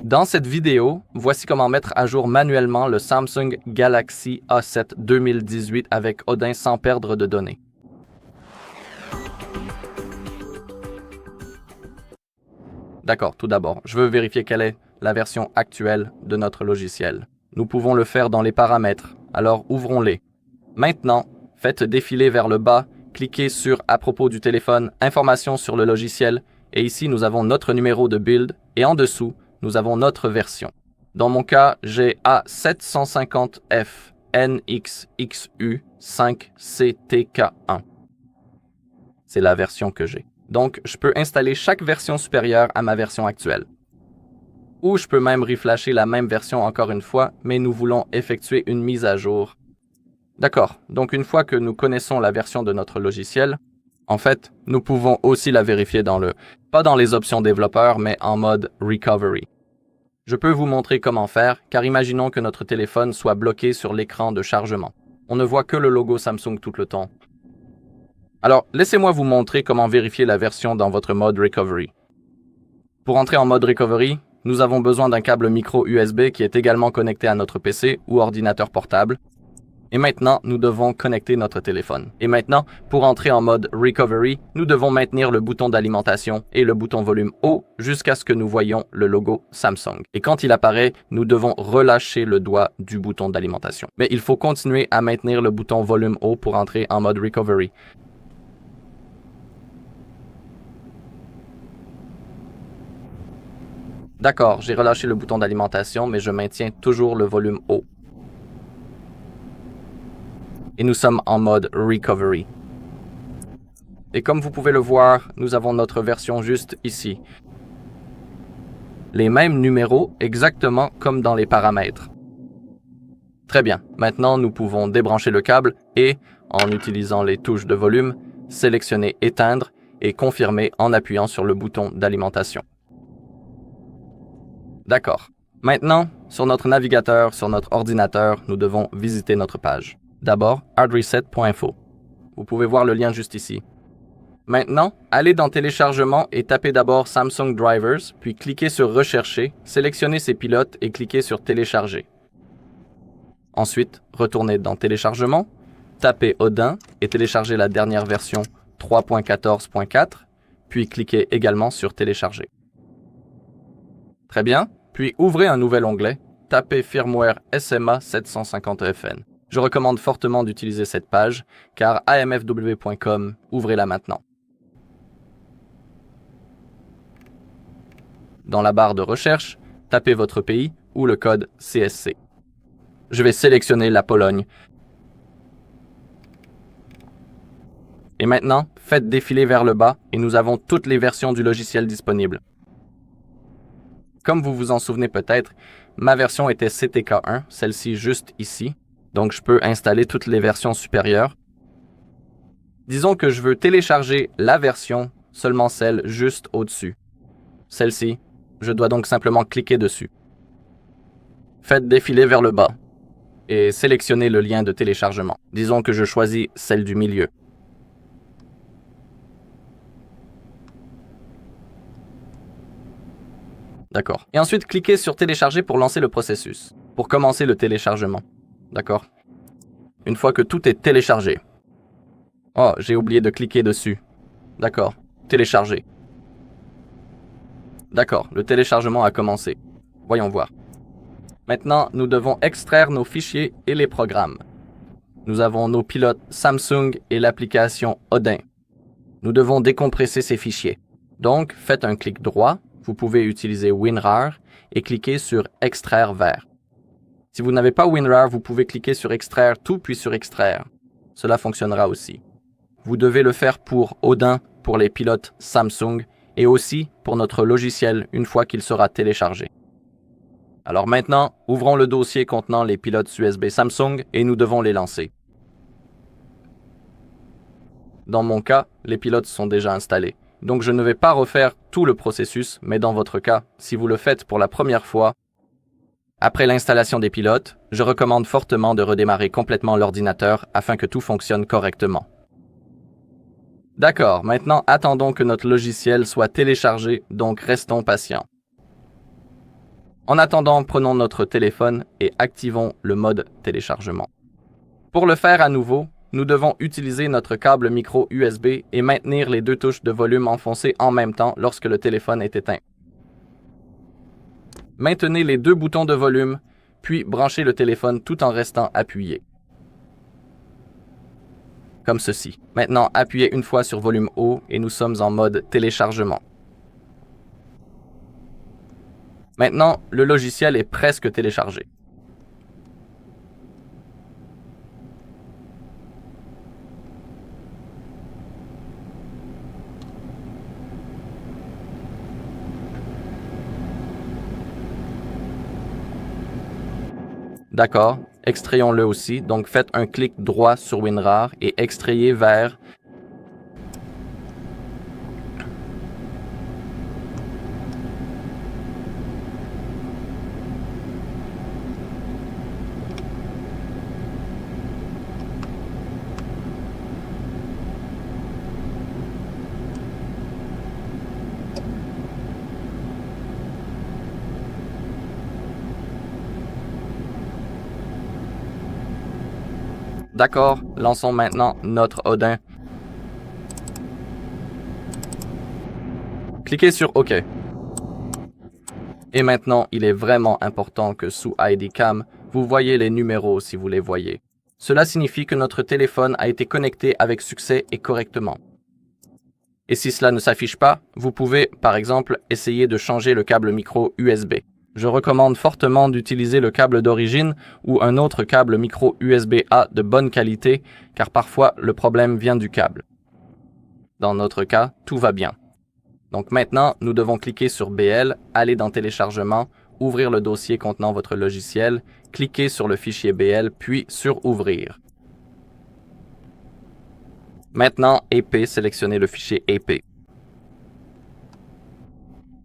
Dans cette vidéo, voici comment mettre à jour manuellement le Samsung Galaxy A7 2018 avec Odin sans perdre de données. D'accord, tout d'abord, je veux vérifier quelle est la version actuelle de notre logiciel. Nous pouvons le faire dans les paramètres, alors ouvrons-les. Maintenant, faites défiler vers le bas, cliquez sur « À propos du téléphone, informations sur le logiciel » et ici nous avons notre numéro de build et en dessous, nous avons notre version. Dans mon cas, j'ai A750F NXXU 5CTK1. C'est la version que j'ai. Donc, je peux installer chaque version supérieure à ma version actuelle. Ou je peux même reflasher la même version encore une fois, mais nous voulons effectuer une mise à jour. D'accord, donc une fois que nous connaissons la version de notre logiciel, en fait, nous pouvons aussi la vérifier pas dans les options développeurs, mais en mode Recovery. Je peux vous montrer comment faire, car imaginons que notre téléphone soit bloqué sur l'écran de chargement. On ne voit que le logo Samsung tout le temps. Alors, laissez-moi vous montrer comment vérifier la version dans votre mode Recovery. Pour entrer en mode Recovery, nous avons besoin d'un câble micro USB qui est également connecté à notre PC ou ordinateur portable. Et maintenant, nous devons connecter notre téléphone. Et maintenant, pour entrer en mode Recovery, nous devons maintenir le bouton d'alimentation et le bouton volume haut jusqu'à ce que nous voyions le logo Samsung. Et quand il apparaît, nous devons relâcher le doigt du bouton d'alimentation. Mais il faut continuer à maintenir le bouton volume haut pour entrer en mode Recovery. D'accord, j'ai relâché le bouton d'alimentation, mais je maintiens toujours le volume haut. Et nous sommes en mode Recovery. Et comme vous pouvez le voir, nous avons notre version juste ici. Les mêmes numéros exactement comme dans les paramètres. Très bien, maintenant nous pouvons débrancher le câble et, en utilisant les touches de volume, sélectionner Éteindre et confirmer en appuyant sur le bouton d'alimentation. D'accord. Maintenant, sur notre navigateur, sur notre ordinateur, nous devons visiter notre page. D'abord, hardreset.info. Vous pouvez voir le lien juste ici. Maintenant, allez dans Téléchargement et tapez d'abord Samsung Drivers, puis cliquez sur Rechercher, sélectionnez ces pilotes et cliquez sur Télécharger. Ensuite, retournez dans Téléchargement, tapez Odin et téléchargez la dernière version 3.14.4, puis cliquez également sur Télécharger. Très bien, puis ouvrez un nouvel onglet, tapez Firmware SMA 750FN. Je recommande fortement d'utiliser cette page, car amfw.com, ouvrez-la maintenant. Dans la barre de recherche, tapez votre pays ou le code CSC. Je vais sélectionner la Pologne. Et maintenant, faites défiler vers le bas et nous avons toutes les versions du logiciel disponibles. Comme vous vous en souvenez peut-être, ma version était CTK1, celle-ci juste ici. Donc, je peux installer toutes les versions supérieures. Disons que je veux télécharger la version, seulement celle juste au-dessus. Celle-ci, je dois donc simplement cliquer dessus. Faites défiler vers le bas et sélectionnez le lien de téléchargement. Disons que je choisis celle du milieu. D'accord. Et ensuite, cliquez sur Télécharger pour lancer le processus, pour commencer le téléchargement. D'accord. Une fois que tout est téléchargé. Oh, j'ai oublié de cliquer dessus. D'accord. Télécharger. D'accord, le téléchargement a commencé. Voyons voir. Maintenant, nous devons extraire nos fichiers et les programmes. Nous avons nos pilotes Samsung et l'application Odin. Nous devons décompresser ces fichiers. Donc, faites un clic droit. Vous pouvez utiliser WinRAR et cliquer sur Extraire vers. Si vous n'avez pas WinRAR, vous pouvez cliquer sur Extraire tout puis sur Extraire. Cela fonctionnera aussi. Vous devez le faire pour Odin, pour les pilotes Samsung et aussi pour notre logiciel une fois qu'il sera téléchargé. Alors maintenant, ouvrons le dossier contenant les pilotes USB Samsung et nous devons les lancer. Dans mon cas, les pilotes sont déjà installés. Donc je ne vais pas refaire tout le processus, mais dans votre cas, si vous le faites pour la première fois, après l'installation des pilotes, je recommande fortement de redémarrer complètement l'ordinateur afin que tout fonctionne correctement. D'accord, maintenant attendons que notre logiciel soit téléchargé, donc restons patients. En attendant, prenons notre téléphone et activons le mode téléchargement. Pour le faire à nouveau, nous devons utiliser notre câble micro USB et maintenir les deux touches de volume enfoncées en même temps lorsque le téléphone est éteint. Maintenez les deux boutons de volume, puis branchez le téléphone tout en restant appuyé. Comme ceci. Maintenant, appuyez une fois sur volume haut et nous sommes en mode téléchargement. Maintenant, le logiciel est presque téléchargé. D'accord, extrayons-le aussi. Donc faites un clic droit sur WinRAR et extrayez vers D'accord, lançons maintenant notre Odin. Cliquez sur OK. Et maintenant, il est vraiment important que sous ID Cam, vous voyez les numéros si vous les voyez. Cela signifie que notre téléphone a été connecté avec succès et correctement. Et si cela ne s'affiche pas, vous pouvez, par exemple, essayer de changer le câble micro USB. Je recommande fortement d'utiliser le câble d'origine ou un autre câble micro USB-A de bonne qualité, car parfois le problème vient du câble. Dans notre cas, tout va bien. Donc maintenant, nous devons cliquer sur BL, aller dans Téléchargement, ouvrir le dossier contenant votre logiciel, cliquer sur le fichier BL, puis sur Ouvrir. Maintenant, EP, sélectionnez le fichier EP.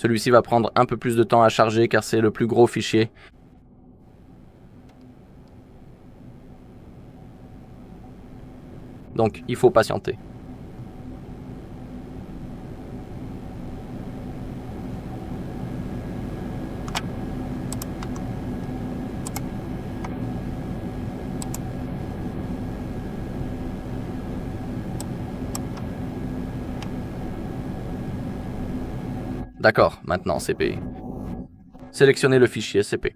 Celui-ci va prendre un peu plus de temps à charger car c'est le plus gros fichier. Donc, il faut patienter. D'accord, maintenant CP. Sélectionnez le fichier CP.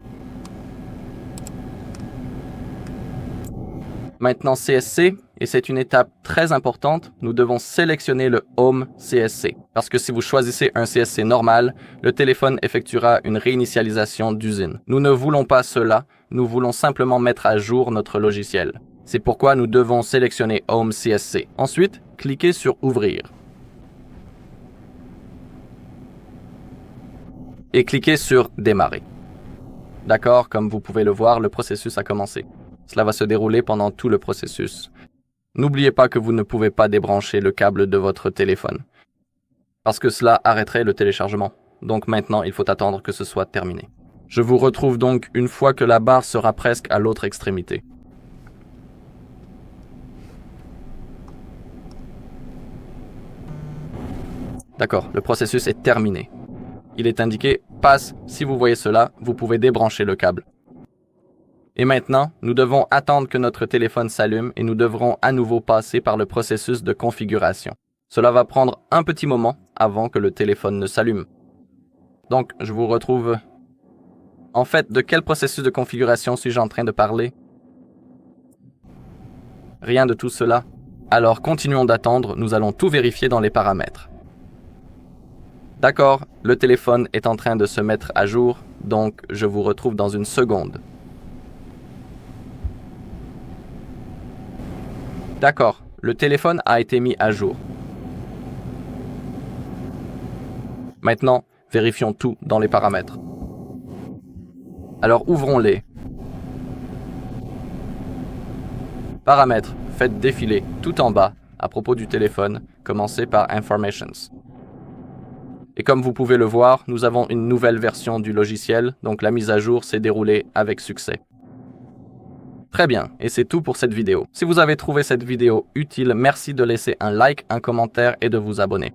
Maintenant CSC, et c'est une étape très importante, nous devons sélectionner le Home CSC. Parce que si vous choisissez un CSC normal, le téléphone effectuera une réinitialisation d'usine. Nous ne voulons pas cela, nous voulons simplement mettre à jour notre logiciel. C'est pourquoi nous devons sélectionner Home CSC. Ensuite, cliquez sur Ouvrir. Et cliquez sur Démarrer. D'accord, comme vous pouvez le voir, le processus a commencé. Cela va se dérouler pendant tout le processus. N'oubliez pas que vous ne pouvez pas débrancher le câble de votre téléphone, parce que cela arrêterait le téléchargement. Donc maintenant, il faut attendre que ce soit terminé. Je vous retrouve donc une fois que la barre sera presque à l'autre extrémité. D'accord, le processus est terminé. Il est indiqué « Passe ». Si vous voyez cela, vous pouvez débrancher le câble. Et maintenant, nous devons attendre que notre téléphone s'allume et nous devrons à nouveau passer par le processus de configuration. Cela va prendre un petit moment avant que le téléphone ne s'allume. Donc, je vous retrouve... En fait, de quel processus de configuration suis-je en train de parler? Rien de tout cela. Alors, continuons d'attendre, nous allons tout vérifier dans les paramètres. D'accord, le téléphone est en train de se mettre à jour, donc je vous retrouve dans une seconde. D'accord, le téléphone a été mis à jour. Maintenant, vérifions tout dans les paramètres. Alors ouvrons-les. Paramètres, faites défiler tout en bas à propos du téléphone, commencez par Informations. Et comme vous pouvez le voir, nous avons une nouvelle version du logiciel, donc la mise à jour s'est déroulée avec succès. Très bien, et c'est tout pour cette vidéo. Si vous avez trouvé cette vidéo utile, merci de laisser un like, un commentaire et de vous abonner.